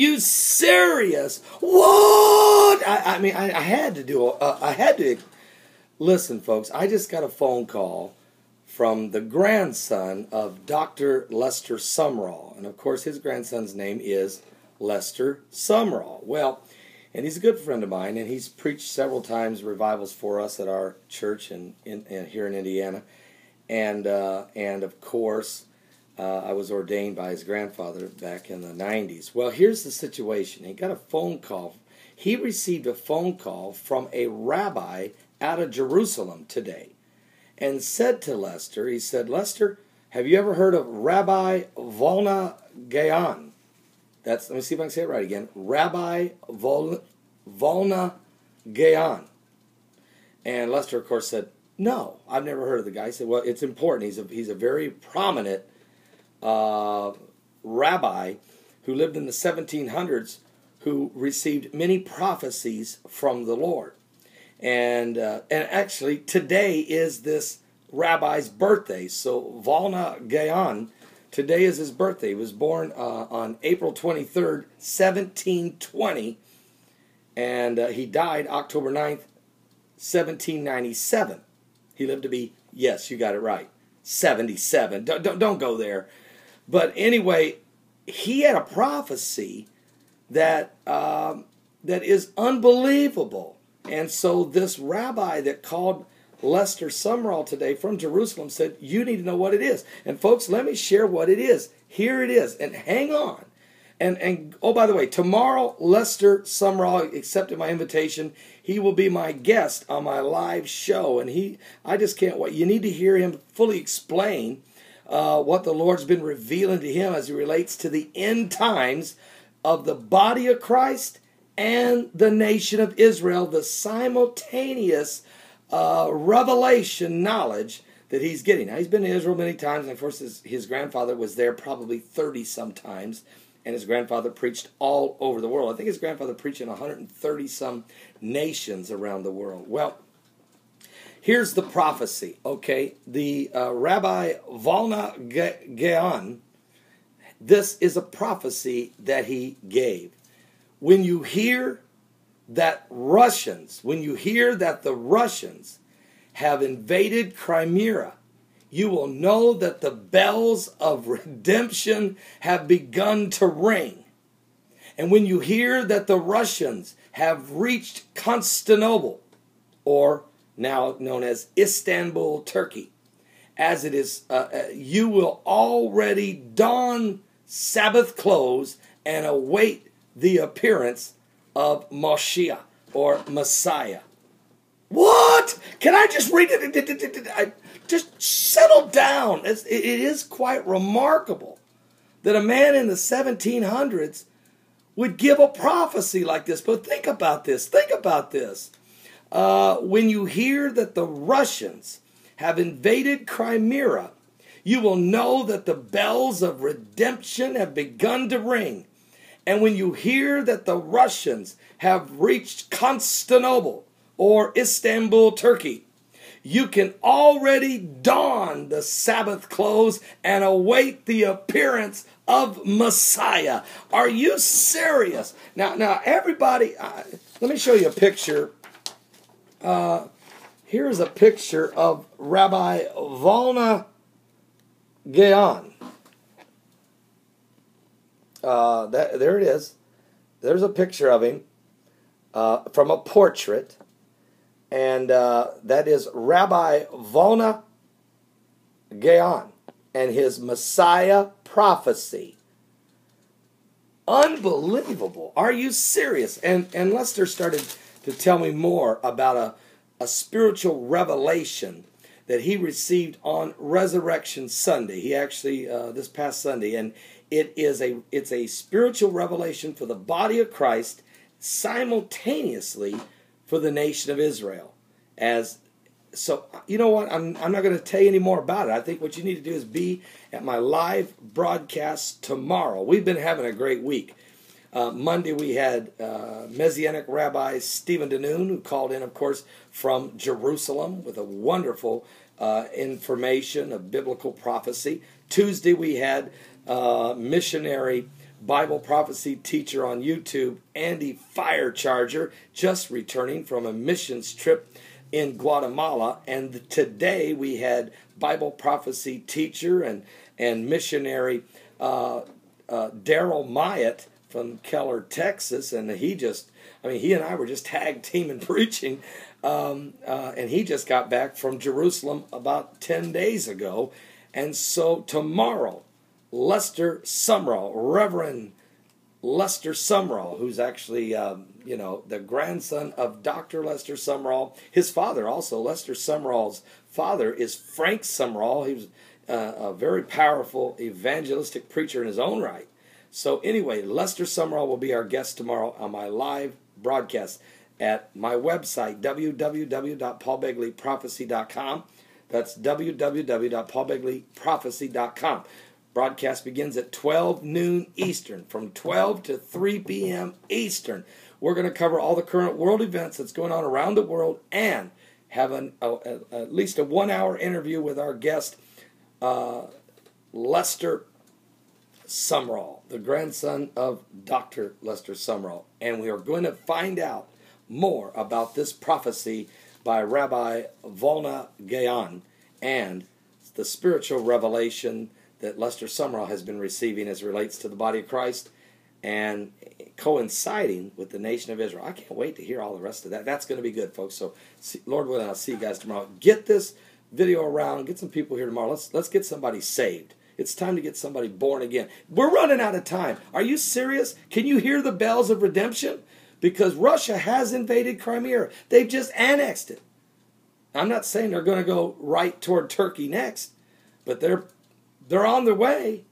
you serious? What? I mean, I had to do. I had to listen, folks. I just got a phone call from the grandson of Dr. Lester Sumrall, and of course, his grandson's name is Lester Sumrall. Well, and he's a good friend of mine, and he's preached several times revivals for us at our church here in Indiana, and of course. I was ordained by his grandfather back in the 90s. Well, here's the situation. He got a phone call. He received a phone call from a rabbi out of Jerusalem today and said to Lester, he said, Lester, have you ever heard of Rabbi Volna Gaon? Let me see if I can say it right again. Rabbi Volna Gaon. And Lester, of course, said, no, I've never heard of the guy. He said, well, it's important. He's a very prominent rabbi who lived in the 1700s who received many prophecies from the Lord. And actually, today is this rabbi's birthday. So Volna Gaon, today is his birthday. He was born on April 23rd, 1720, and he died October 9th, 1797. He lived to be, yes, you got it right, 77. Don't go there. But anyway, he had a prophecy that is unbelievable. And so this rabbi that called Lester Sumrall today from Jerusalem said, you need to know what it is. And folks, let me share what it is. Here it is. And hang on. And oh, by the way, tomorrow Lester Sumrall accepted my invitation. He will be my guest on my live show. And I just can't wait. You need to hear him fully explain what the Lord's been revealing to him as it relates to the end times of the body of Christ and the nation of Israel, the simultaneous revelation knowledge that he's getting. Now, he's been to Israel many times, and of course his grandfather was there probably 30 sometimes, and his grandfather preached all over the world. I think his grandfather preached in 130 some nations around the world. Well, here's the prophecy, okay? The Rabbi Volna Gaon, this is a prophecy that he gave. When you hear that the Russians have invaded Crimea, you will know that the bells of redemption have begun to ring. And when you hear that the Russians have reached Constantinople, or now known as Istanbul, Turkey, as it is, you will already don Sabbath clothes and await the appearance of Moshiach, or Messiah. What? Can I just read it? Just settle down. It is quite remarkable that a man in the 1700s would give a prophecy like this. But think about this. When you hear that the Russians have invaded Crimea, you will know that the bells of redemption have begun to ring. And when you hear that the Russians have reached Constantinople, or Istanbul, Turkey, you can already don the Sabbath clothes and await the appearance of Messiah. Are you serious? Now, everybody, let me show you a picture. Here's a picture of Rabbi Volna Gaon. There it is. There's a picture of him from a portrait. And that is Rabbi Volna Gaon and his Messiah prophecy. Unbelievable. Are you serious? And Lester started to tell me more about a spiritual revelation that he received on Resurrection Sunday. He actually, this past Sunday, and it's a spiritual revelation for the body of Christ simultaneously for the nation of Israel. So, you know what? I'm not going to tell you any more about it. I think what you need to do is be at my live broadcast tomorrow. We've been having a great week. Monday we had Messianic Rabbi Stephen Danoon, who called in, of course, from Jerusalem with a wonderful information of biblical prophecy. Tuesday we had missionary Bible prophecy teacher on YouTube, Andy Firecharger, just returning from a missions trip in Guatemala. And today we had Bible prophecy teacher and missionary Daryl Myatt from Keller, Texas. And he and I were just tag teaming preaching. And he just got back from Jerusalem about 10 days ago. And so tomorrow, Lester Sumrall, Reverend Lester Sumrall, who's actually, the grandson of Dr. Lester Sumrall. His father also, Lester Sumrall's father, is Frank Sumrall. He was a very powerful evangelistic preacher in his own right. So anyway, Lester Sumrall will be our guest tomorrow on my live broadcast at my website, www.paulbegleyprophecy.com. That's www.paulbegleyprophecy.com. Broadcast begins at 12 noon Eastern, from 12 to 3 p.m. Eastern. We're going to cover all the current world events that's going on around the world and have at least a 1-hour interview with our guest, Lester Sumrall, the grandson of Dr. Lester Sumrall. And we are going to find out more about this prophecy by Rabbi Volna Gaon and the spiritual revelation that Lester Sumrall has been receiving as it relates to the body of Christ and coinciding with the nation of Israel. I can't wait to hear all the rest of that. That's going to be good, folks. So, Lord willing, I'll see you guys tomorrow. Get this video around. Get some people here tomorrow. Let's get somebody saved. It's time to get somebody born again. We're running out of time. Are you serious? Can you hear the bells of redemption? Because Russia has invaded Crimea. They've just annexed it. I'm not saying they're going to go right toward Turkey next, but they're on their way.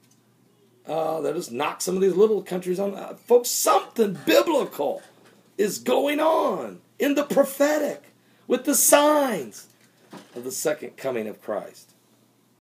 They'll just knock some of these little countries on. Folks, something biblical is going on in the prophetic with the signs of the second coming of Christ.